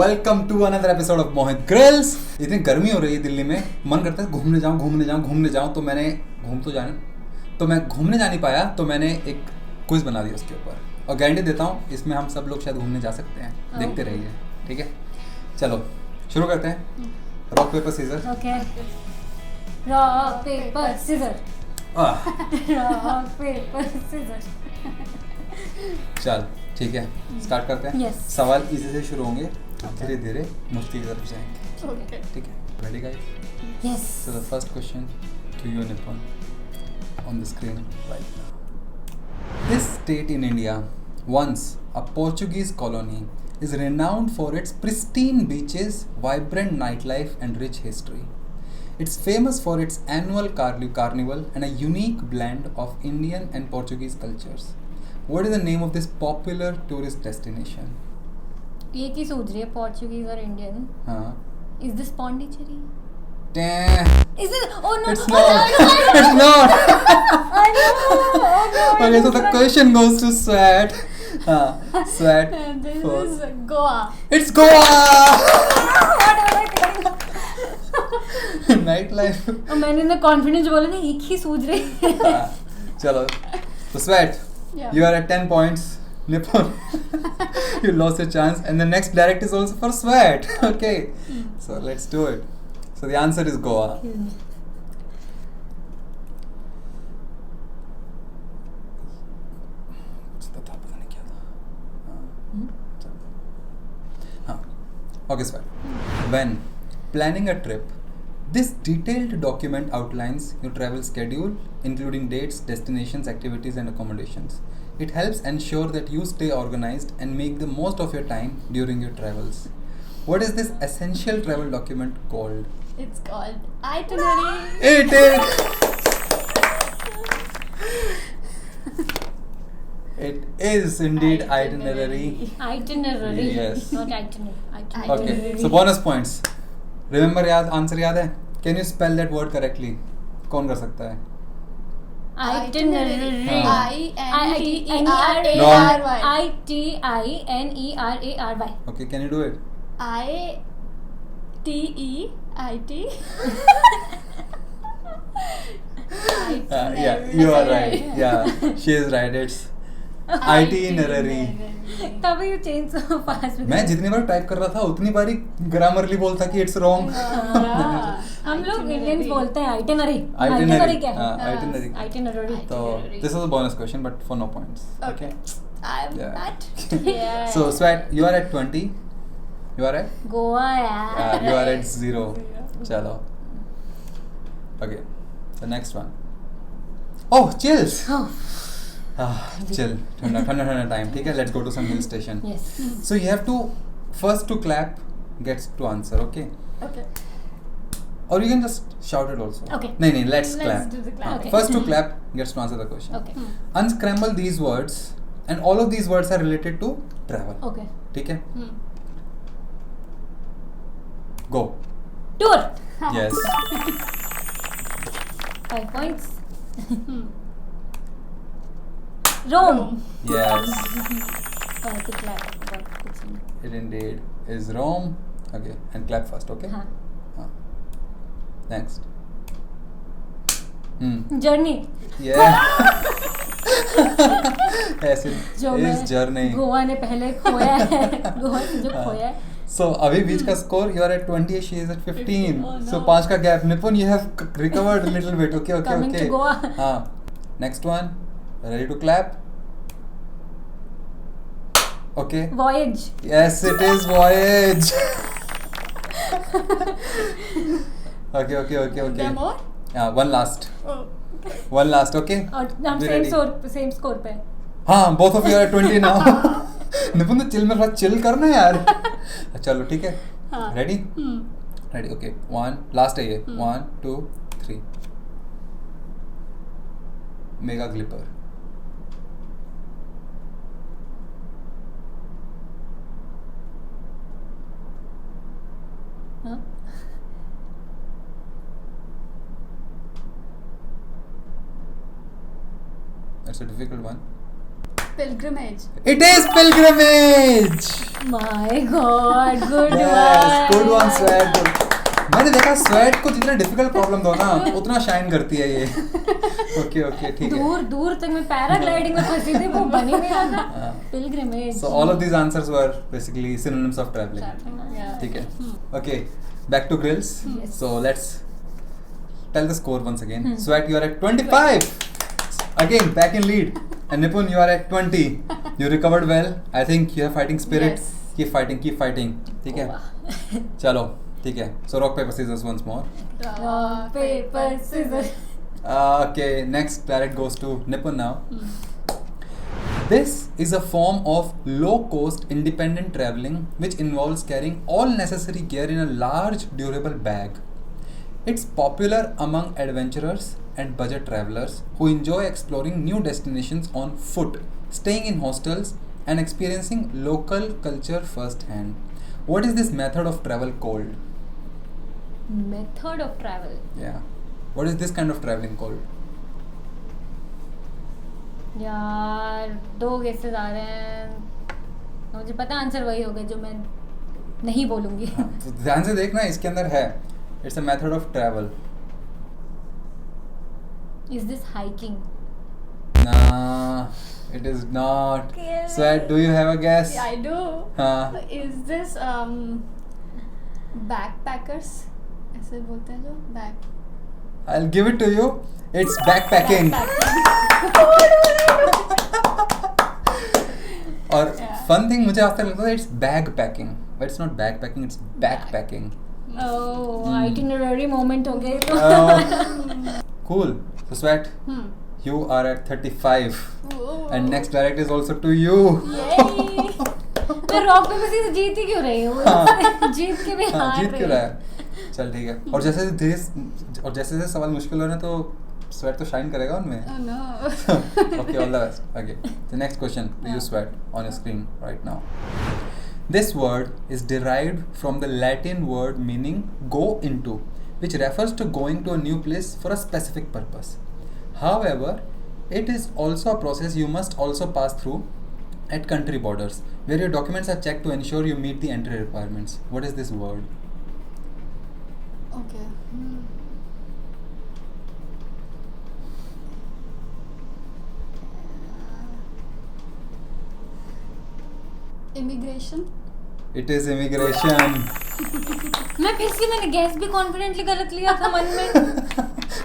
Welcome to another episode of Mohit grills. इतनी गर्मी हो रही है दिल्ली में, मन करता है घूमने जाऊं। तो मैंने मैं घूमने जा नहीं पाया, तो मैंने एक क्विज बना दिया उसके ऊपर, और गारंटी देता हूँ इसमें हम सब लोग शायद घूमने जा सकते हैं। देखते रहिए, ठीक है? चलो शुरू करते हैं। Rock paper scissor. Okay, rock paper scissor, rock paper scissor. चल ठीक है, स्टार्ट करते हैं। Yes. सवाल इजी से शुरू होंगे, धीरे धीरे मुश्किल की तरफ जाएंगे। ठीक है, ready guys? Yes. So the first question to you, Nipun, on the screen right now. This state in India, once a Portuguese colony, is renowned for its pristine beaches, vibrant nightlife, and rich history. It's famous for its annual carnival and a unique blend of Indian and Portuguese cultures. What is the name of this popular tourist destination? एक ही सोच रही है, Portuguese और Indian. हाँ। Is this Pondicherry? Damn. Is it? Oh no. It's not. It's not. I know. Oh no. Okay, so the question goes to Swat. Swat. This first. is Goa. It's Goa. What am I doing? Nightlife. और मैंने ना confidence बोला ना, एक ही सोच रही है। चलो, so Swat, Yeah. you are at 10 points. Nipun, you lost your chance, and the next direct is also for Swat. Okay, so let's do it. So the answer is Goa. पता नहीं क्या था। Okay, Swat. When planning a trip, this detailed document outlines your travel schedule, including dates, destinations, activities, and accommodations. It helps ensure that you stay organized and make the most of your time during your travels. What is this essential travel document called? It's called itinerary. It is. It is indeed itinerary. Itinerary. Yes. Not itinerary. Okay, so bonus points. Remember answer याद है? Can you spell that word correctly? कौन कर सकता है? Itinerary. ITINERARY. ITINERARY. Okay, can you do it? ITEIT. Yeah, you are right. Yeah, she is right. It's itinerary. तभी you change so fast. मैं जितनी बार type कर रहा था उतनी बार ही ग्रामरली बोलता कि इट्स रॉन्ग। हम लोग इंडियंस बोलते हैं आइटिनरी। Itinerary. क्या है? Itinerary. Itinerary. So this was a bonus question, but for no points. Okay. I'm Yeah. not. So Swat, you are at 20. You are at? Goa यार। You are at 0. चलो. Okay. The next one. Oh, chills. Chill. ठंडा time. ठीक है. Let's go to some hill station. Yes. So you have to first to clap gets to answer. Okay. Okay. Or you can just shout it also. Okay. नहीं, let's clap. do the clap. Okay. First to clap gets to answer the question. Okay. Unscramble these words, and all of these words are related to travel. Okay. ठीक है? Go. Tour. Yes. 5 points. Rome. Yes. I to clap. It indeed is Rome. Okay. And clap first. Okay. हाँ. Next. Journey. Yeah. Yes, it जो is मैं journey. Goa ने पहले खोया है। गोवा से जो खोया है। So अभी बीच का score, you are at 20, she is at 15. Oh, no. So 5 का gap. Nipun, you have recovered a little bit. Okay. Coming to Goa. हाँ. Next one. Ready to clap? Okay. Voyage. Yes, it is voyage. Okay. There more? Yeah, one last. Oh. Okay. One last, okay? और हम Be same ready. Score पे। हाँ, both of you are at 20 now. निपुण तो chill में थोड़ा chill करना है यार। चलो ठीक है। हाँ. Ready? Ready, okay. 1, last है ये. 1, 2, 3. Mega Glipper. हाँ? That's a difficult one. Pilgrimage. It is pilgrimage. My God, good Yes, one. good one, Sweat. मैंने देखा स्वेट को जितना डिफिकल्ट प्रॉब्लम दो ना उतना शाइन करती है ये. ओके ठीक है. दूर दूर तक मैं पैराग्लाइडिंग में फंसी थी, वो बन ही नहीं रहा था. हाँ. Pilgrimage. So all of these answers were basically synonyms of traveling. Yeah. ठीक है. Okay, back to grills. Yes. So let's tell the score once again. Hmm. Sweat, you are at 25. Again, back in lead. And Nipun, you are at 20. You recovered well. I think you have fighting spirit. Yes. Keep fighting. ठीक है. वाह. चलो, ठीक है. So rock paper scissors once more. Rock, paper, scissors. Okay, next direct goes to Nipun now. This is a form of low-cost independent traveling which involves carrying all necessary gear in a large durable bag. It's popular among adventurers and budget travelers who enjoy exploring new destinations on foot, staying in hostels, and experiencing local culture firsthand. What is this method of travel called? Method of travel. Yeah. What is this kind of traveling called? यार दो guesses आ रहे हैं, मुझे पता answer वही होगा जो मैं नहीं बोलूंगी. हाँ, तो ध्यान से देखना इसके अंदर है. It's a method of travel. Is this hiking? Nah, it is not. Okay. Sweat, do you have a guess? Yeah, I do. हाँ. Is this backpackers? ऐसे बोलते हैं जो back. I'll give it to you. It's backpacking. और Yeah. fun thing मुझे आज तक लगता था it's bagpacking, but it's not backpacking, it's backpacking. Oh, itinerary moment हो गया ये तो. Oh. Cool. So Sweat, Hmm. you are at 35, Ooh. and next direct is also to you. Yay. मैं रॉक पेपर सीजर जीत ही क्यों रही हूँ? हाँ. जीत के भी हाँ, हार जीत रही क्यों रहा है? चल ठीक है. और जैसे सवाल मुश्किल हो रहे हैं तो Sweat तो शाइन करेगा उनमें. Oh no. Okay, all the best. Okay, the next question to you, Sweat, on your screen right now. This word is derived from the Latin word meaning go into, which refers to going to a new place for a specific purpose. However, it is also a process you must also pass through at country borders, where your documents are checked to ensure you meet the entry requirements. What is this word? Okay. Hmm. Immigration. It is immigration. मैं फिर से मैंने gas भी confidently गलत लिया था मन में.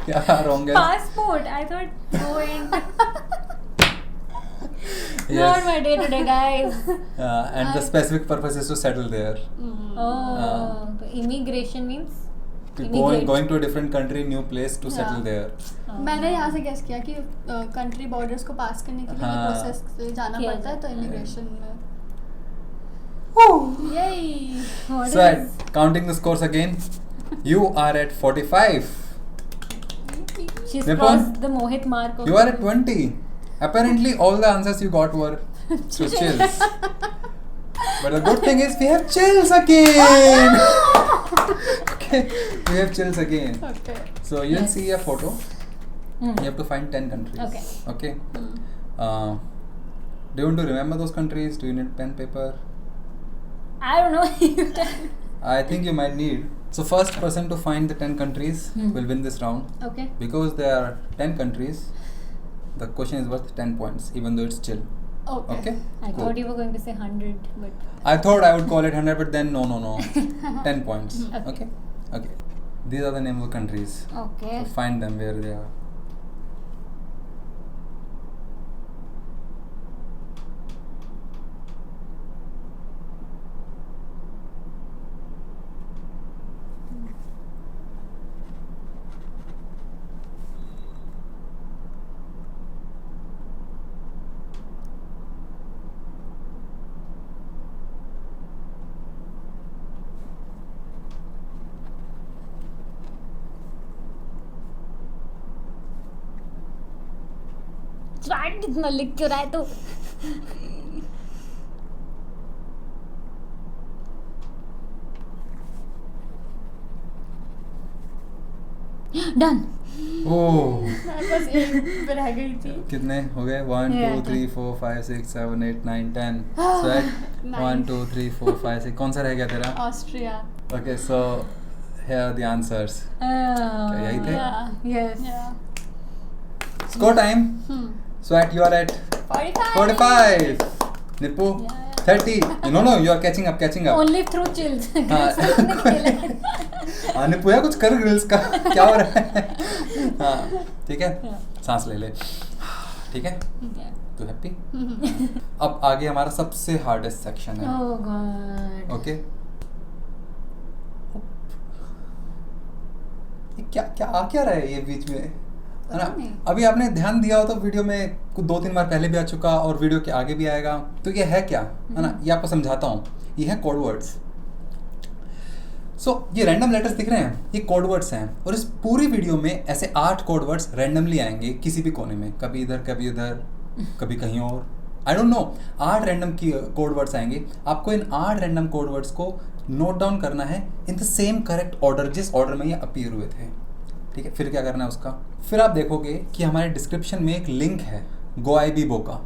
क्या wrong है? Passport. I thought go in. Yes. Not my day today, guys. And the specific purpose is to settle there. Oh, so immigration means Going to a different country, new place to settle Yeah. there. मैंने यहाँ से guess किया कि country borders को पास करने के लिए हाँ. प्रोसेस से जाना किया पड़ता है तो जाता है. इमिग्रेशन में. Woo! Yay. What So, is- counting the scores again, you are at 45. She's Nipun? crossed the Mohit mark of You are at 20. Apparently, all the answers you got were to chills. But the good thing is, we have chills again. Okay, we have chills again. Okay. So you'll see a photo. Hmm. You have to find 10 countries. Okay. Okay. Hmm. Do you want to remember those countries? Do you need pen, paper? I don't know. You tell me. I think you might need. So first person to find the 10 countries will win this round. Okay. Because there are 10 countries, the question is worth 10 points, even though it's chill. Okay. Okay? I Cool. thought you were going to say 100, but I thought I would call it 100, but then no. 10 points. Okay. Okay. These are the name of countries. okay. So find them where they are. Swat इतना लिख क्यों रहा है तू? Done. ओह मैं बस एक पे रह गई थी। कितने हो गए 1 2 Yeah. 3 4 5 6 7 8 9 10 Sweat 1 2 3 4 5 6 कौन सा रह गया तेरा? Austria. Okay, so here are the answers. क्या यही थे? Yes. Score time. Sweat, you are at 45. Nippu, 30. No, you are catching up. Only through chills. हाँ निप्पू यार कुछ कर ग्रिल्स का क्या हो रहा है? हाँ ठीक है, सांस ले ले। ठीक है, तू हैप्पी? अब आगे हमारा सबसे हार्डेस्ट सेक्शन है। Oh God. ओके, क्या आ क्या रहा है ये बीच में, है ना? नहीं। अभी आपने ध्यान दिया हो तो वीडियो में कुछ 2-3 बार पहले भी आ चुका और वीडियो के आगे भी आएगा। तो ये है क्या, है ना? ये आपको समझाता हूँ। ये है कोड वर्ड्स। सो ये रैंडम लेटर्स दिख रहे हैं, ये कोड वर्ड्स हैं और इस पूरी वीडियो में ऐसे 8 कोड वर्ड्स रैंडमली आएंगे किसी भी कोने में, कभी इधर कभी उधर कभी कहीं और, आई डोंट नो। 8 रैंडम की कोड वर्ड्स आएंगे। आपको इन 8 रैंडम कोड वर्ड्स को नोट डाउन करना है in the same correct order जिस ऑर्डर में ये अपीयर हुए थे। ठीक है, फिर क्या करना है उसका? फिर आप देखोगे कि हमारे डिस्क्रिप्शन में एक लिंक है गोआईबीबो का।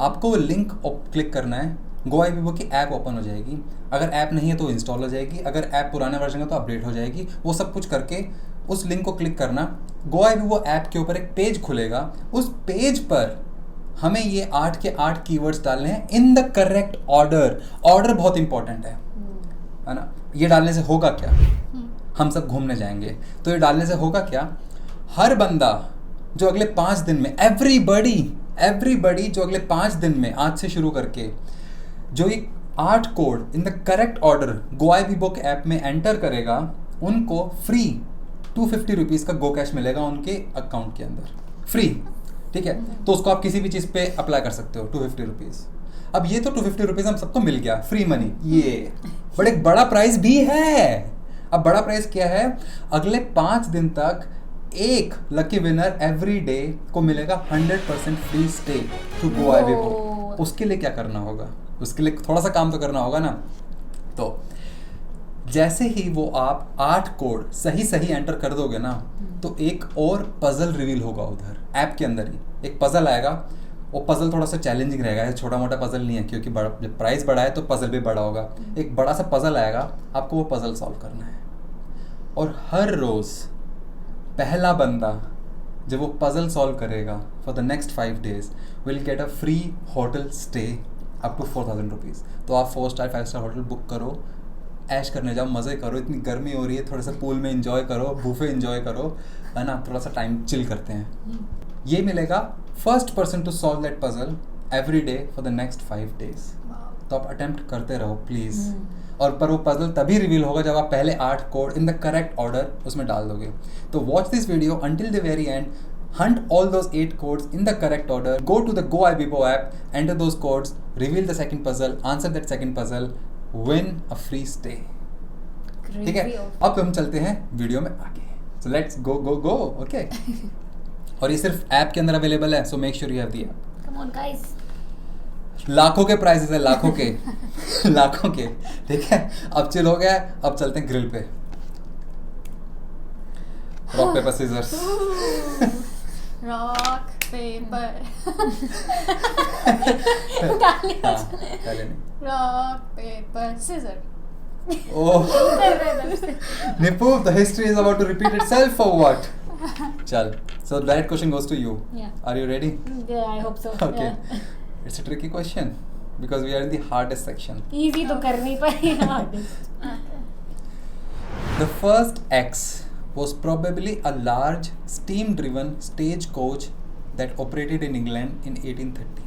आपको वो लिंक क्लिक करना है, गोआईबीबो की ऐप ओपन हो जाएगी। अगर ऐप नहीं है तो इंस्टॉल हो जाएगी, अगर ऐप पुराने वर्जन है तो अपडेट हो जाएगी। वो सब कुछ करके उस लिंक को क्लिक करना, गोआईबीबो ऐप के ऊपर एक पेज खुलेगा। उस पेज पर हमें ये 8 के 8 कीवर्ड्स डालने हैं in the correct order. Order बहुत इंपॉर्टेंट है ना? ये डालने से होगा क्या? हम सब घूमने जाएंगे, तो ये डालने से होगा क्या? हर बंदा जो अगले 5 दिन में, एवरीबडी जो अगले 5 दिन में आज से शुरू करके जो ये 8 code in the correct order Goibibo के ऐप में एंटर करेगा, उनको फ्री 250 रुपीज़ का गो कैश मिलेगा उनके अकाउंट के अंदर, फ्री। ठीक है, तो उसको आप किसी भी चीज़ पे अप्लाई कर सकते हो, 250 रुपीज़। अब ये तो 250 रुपीज़ हम सबको मिल गया, फ्री मनी ये, बट एक बड़ा प्राइस भी है। अब बड़ा प्राइस क्या है? अगले 5 दिन तक एक लकी विनर एवरी डे को मिलेगा 100% फ्री स्टे टू गोआईबीबो। उसके लिए क्या करना होगा? उसके लिए थोड़ा सा काम तो करना होगा ना। तो जैसे ही वो आप 8 कोड सही एंटर कर दोगे ना, तो एक और पजल रिवील होगा उधर ऐप के अंदर ही। एक पजल आएगा, वो पजल थोड़ा सा चैलेंजिंग रहेगा, ये छोटा मोटा पजल नहीं है, क्योंकि जब प्राइस बड़ा है तो पजल भी बड़ा होगा। एक बड़ा सा पजल आएगा, आपको वो पजल सॉल्व करना है। और हर रोज़ पहला बंदा जब वो पजल सॉल्व करेगा for the next 5 days will get a free hotel stay up to 4000 rupees. तो आप 4 स्टार 5 स्टार होटल बुक करो, ऐश करने जाओ, मज़े करो। इतनी गर्मी हो रही है, थोड़ा सा पूल में एंजॉय करो, बूफे एंजॉय करो, है ना? थोड़ा सा टाइम चिल करते हैं। ये मिलेगा first person to solve that puzzle every day for the next 5 days। तो आप अटेम्प्ट करते रहो प्लीज़। और पर वो पजल तभी रिवील होगा जब आप पहले 8 code in the correct order उसमें डाल दोगे। तो watch this video until the very and, hunt all those 8 codes in the correct order, go to the goibibo app, enter those codes, reveal the second puzzle, answer that second puzzle, win a free stay। ठीक है, अब हम चलते हैं video में आगे। So let's go okay। और ये सिर्फ ऐप के अंदर अवेलेबल है, so make sure you have the app। Come on guys। लाखों के प्राइसेस है, लाखों के लाखों के। ठीक है, अब चिल हो गया, अब चलते हैं ग्रिल पे। Rock paper scissors. Rock paper rock paper scissor. Oh, Nipu, the history is about to repeat itself or what? Chal. So that question goes to you. Yeah. Are you ready? Yeah, I hope so। Okay. Yeah। It's a tricky question because we are in the hardest section. Easy तो करनी पड़ी hardest। The first X was probably a large steam-driven stagecoach that operated in England in 1830.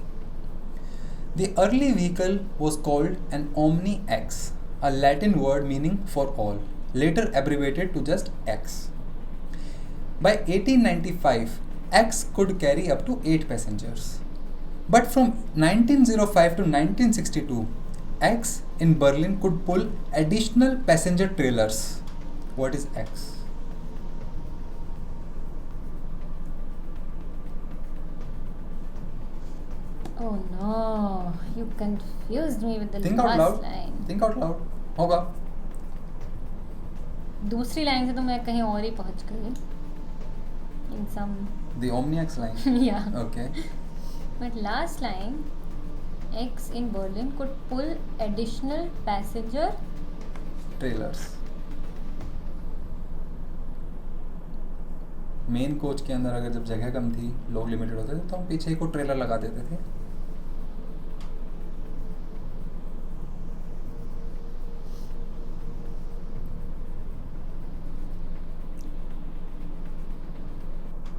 The early vehicle was called an Omni X, a Latin word meaning for all, later abbreviated to just X. By 1895, X could carry up to 8 passengers. But from 1905 to 1962, X in Berlin could pull additional passenger trailers. What is X? Oh no, you confused me with the Think out last loud. line। Think out loud. होगा। दूसरी line से तो मैं कहीं और ही पहुंच गई। in some The Omniax line. yeah. Okay. But last line, X in Berlin could pull additional passenger. Trailers. Main coach के अंदर अगर जब जगह कम थी, लोग लिमिटेड होते थे, तो हम पीछे को ट्रेलर लगा देते थे.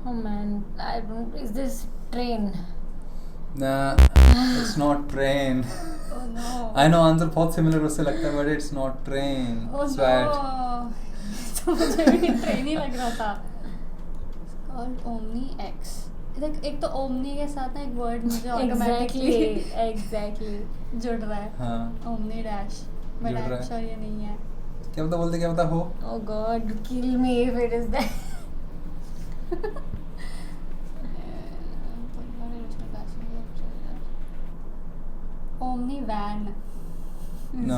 Oh man, I don't. Is this train? Nah, it's not train. Oh no. I know answer बहुत सिमिलर उससे लगता है, but it's not train. Oh Swat. no. तो मुझे भी ट्रेन ही लग रहा था. It's called Omni X. देख एक तो ओमनी के साथ ना एक वर्ड मुझे ऑटोमेटिकली Exactly. जुड़ रहा है. हाँ. Omni dash. जुड़ बट रहा आई है. अच्छा, एम श्योर ये नहीं है. क्या पता हो. Oh God, kill me if it is that. Omni van. No,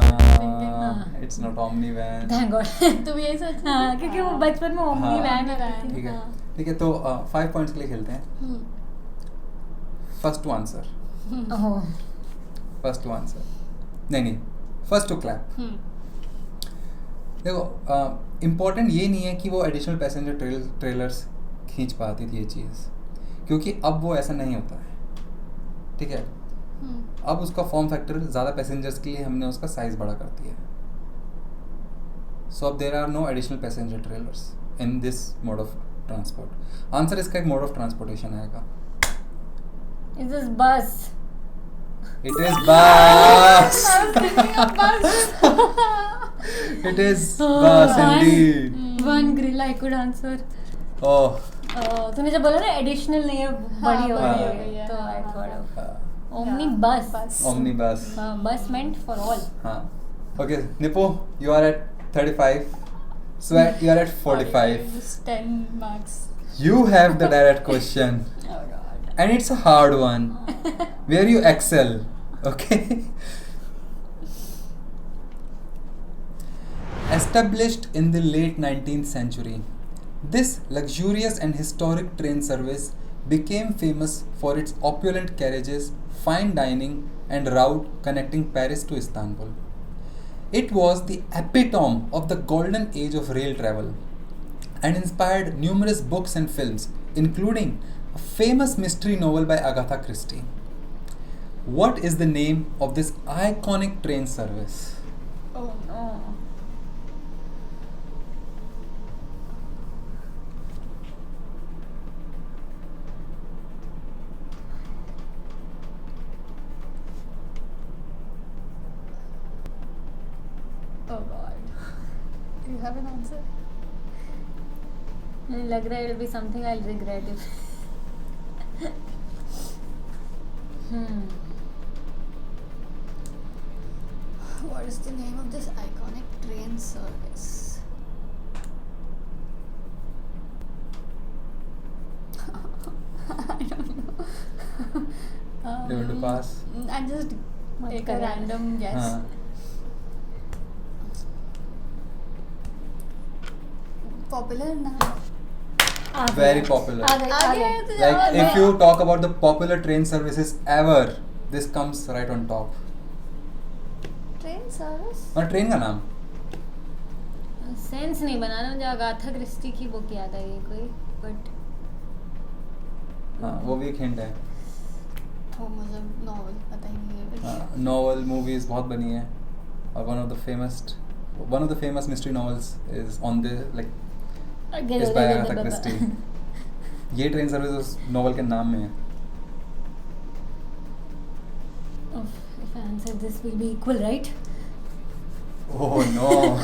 it's not Omni van. Thank God. तू भी यही सोच. हाँ, क्योंकि वो बचपन में ओमनी हाँ. Van van. ठीक है. हाँ. ठीक है, तो 5 पॉइंट्स के लिए खेलते हैं. First to answer. Oh. First to answer. नहीं, फर्स्ट टू क्लैप. देखो, इम्पोर्टेंट ये नहीं है कि वो एडिशनल पैसेंजर ट्रेलर्स खींच पाती थी ये चीज़, क्योंकि अब वो ऐसा नहीं होता है. ठीक है. अब उसका फॉर्म फैक्टर ज़्यादा पैसेंजर्स के लिए हमने उसका साइज़ बड़ा कर दिया है. सो अब there are no additional passenger trailers in this mode of transport. Answer इसका एक मोड ऑफ ट्रांसपोर्टेशन आएगा. Is this bus? It is bus. It is bus indeed. One grill I could answer. Oh. तूने जब बोला ना additional नहीं है, बड़ी हो बड़ी हो गई गई है, तो हाँ, I हाँ, thought of हाँ. omnibus. Omnibus. Bus meant for all. हाँ. Okay, Nipo, you are at 35. Swat, you are at 45. Just 10 marks. You have the direct question, Oh god. and it's a hard one, where you excel. Okay. Established in the late 19th century, this luxurious and historic train service became famous for its opulent carriages, fine dining, and route connecting Paris to Istanbul. It was the epitome of the golden age of rail travel and inspired numerous books and films, including a famous mystery novel by Agatha Christie. What is the name of this iconic train service? Oh no. Oh god. Do you have an answer? मुझे लग रहा है it will be something I'll regret if. What is the name of this iconic train service? I don't know. You want to pass? I just मत take a कर. random guess. हाँ. Popular na. Very popular. आगे Like if you talk about the popular train services ever, this comes right on top. train service. और train का नाम? Sense नहीं बनाना. मुझे Agatha Christie की बुक याद आई है कोई, बट हाँ, वो भी एक हिंट है. तो मुझे नॉवल पता ही नहीं है. नॉवल मूवीज बहुत बनी है, और one of the famous mystery novels is on the like is by Agatha Christie. ये ट्रेन सर्विस उस नॉवल के नाम में है. if I answer this will be equal, right? Oh no.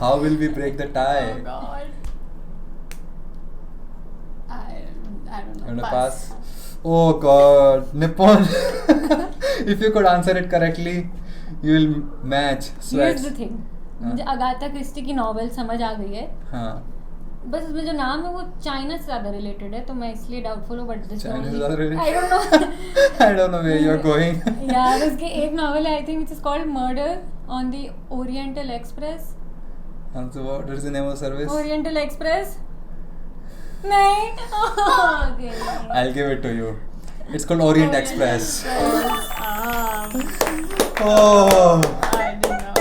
How will we break the tie? Oh god. I don't know. You wanna pass? Oh god, Nippon. If you could answer it correctly, you will match. Here's Sweats. the thing. हाँ. मुझे Agatha Christie की novel समझ आ गई है, हाँ. बस उसमें जो नाम है वो चाइना से ज़्यादा रिलेटेड है, तो मैं इसलिए डाउटफुल हूँ. बट दिस China से ज़्यादा related? I don't know. I don't know where you're going. यार उसकी एक नॉवेल है I think which is called murder on the oriental express. So what is the name of the service? Oriental express. नहीं okay. I'll give it to you. It's called Orient Express. Oh. I didn't know.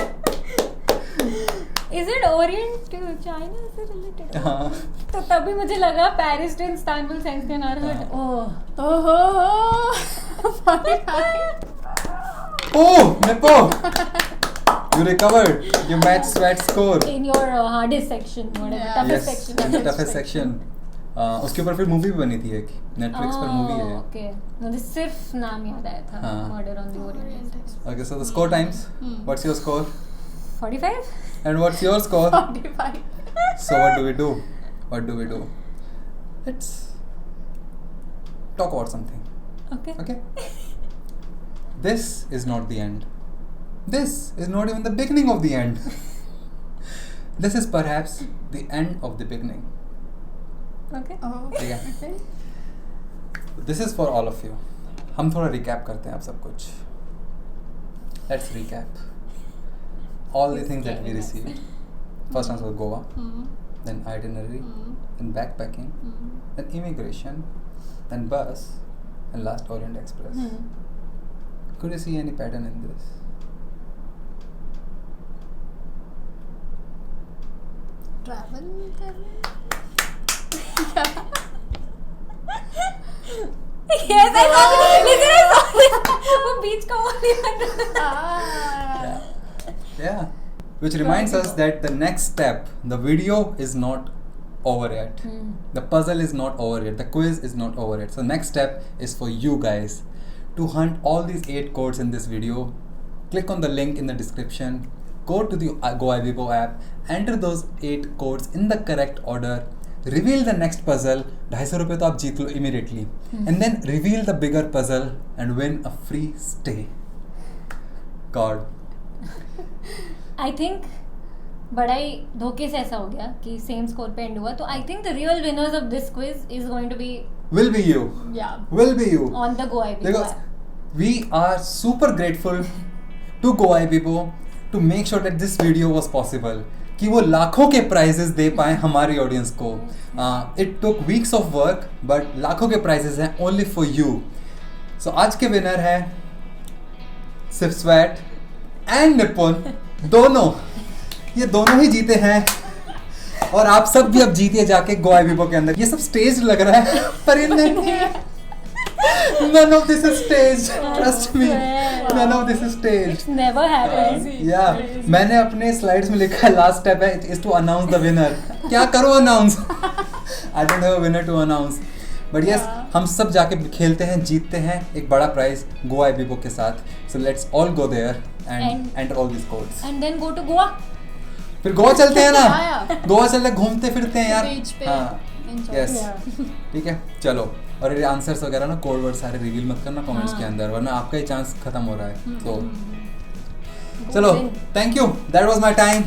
Is it Orient to China से related? हाँ. तो तभी मुझे लगा Paris to Istanbul science के Narhat. Oh. Oh. 45. Oh, Nepo. You recovered. You matched sweat score. In your hardest section, whatever, Yeah. toughest Yes, section. in the toughest section. उसके ऊपर फिर मूवी भी बनी थी एक. Netflix पर मूवी है. ओके मुझे सिर्फ नाम याद आया था हाँ. Murder on the Orient express. Okay, so the score times. What's your score? 45. And what's your score? 45. So what do we do? What do we do? Let's talk about something. Okay. Okay? This is not the end. This is not even the beginning of the end. This is perhaps the end of the beginning. Okay. Oh. Yeah. Okay. This is for all of you. हम थोड़ा recap करते हैं आप सब कुछ. Let's recap. All the things that we received. First one was Goa, then itinerary, then backpacking, then immigration, then bus, and last Orient Express. Could you see any pattern in this? Travel करने. Yes, I saw this. Listen, I saw this. वो बीच का वो नहीं बन रहा. Ah. Yeah. Which reminds us that the next step, the video is not over yet. The puzzle is not over yet. The quiz is not over yet. So next step is for you guys to hunt all these 8 codes in this video. Click on the link in the description. Go to the GoIBibo app. Enter those 8 codes in the correct order. Reveal the next puzzle. 250 रुपए तो आप जीत लो immediately. And then reveal the bigger puzzle and win a free stay. God. I think बड़ा ही धोखे से ऐसा हो गया कि सेम स्कोर पे एंड हुआ तो I think the real winners of this quiz is going to be Will be you. Yeah. Will be you. On the GoIBibo Because app. we are super grateful to GoIBibo to make sure that this video was possible. कि वो लाखों के prizes दे पाए हमारी audience को. It took weeks of work, but लाखों के prizes हैं only for you. So आज के winner है सिर्फ स्वेट एंड निपुन दोनों. ये दोनों ही जीते हैं और आप सब भी अब जीतिए जाके GoIBibo के अंदर. ये सब स्टेज लग रहा है पर ये नहीं है. None of this is staged. Trust me. None of this is staged. It's never happens. Yeah. मैंने अपने स्लाइड्स में लिखा है लास्ट स्टेप है is to announce the winner. क्या करो announce? I don't have a winner to announce. But yes, हम सब जाके खेलते हैं, जीतते हैं एक बड़ा प्राइज GoIBibo के साथ. So let's all go there and enter all these codes. And then go to Goa. फिर गोवा चलते हैं ना. Yeah. गोवा चलते घूमते फिरते हैं यार. Beach पे. हाँ. Enjoy. Yes. Yeah. ठीक है चलो. और ये आंसर्स वगैरह ना कोड वर्ड सारे रिवील मत करना कमेंट्स के अंदर वरना आपका ही चांस खत्म हो रहा है. तो चलो thank you. That was my time.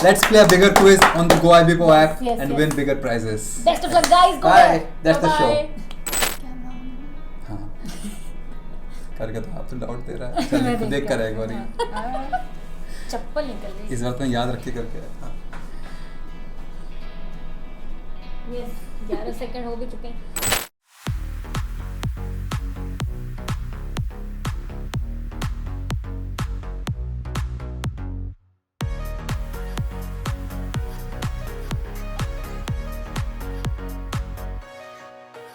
Let's play a bigger quiz on the GoIBibo app Yes, and yes. win bigger prizes. Best of luck, guys. Go Bye. there. That's the show. Bye-bye. हाँ. करके तो आप तो doubt दे रहा है. चल देख कर एक बारी. चप्पल निकल गई. इस बार तो याद रख के करके. हाँ. Yes, 11 सेकंड हो भी चुके हैं.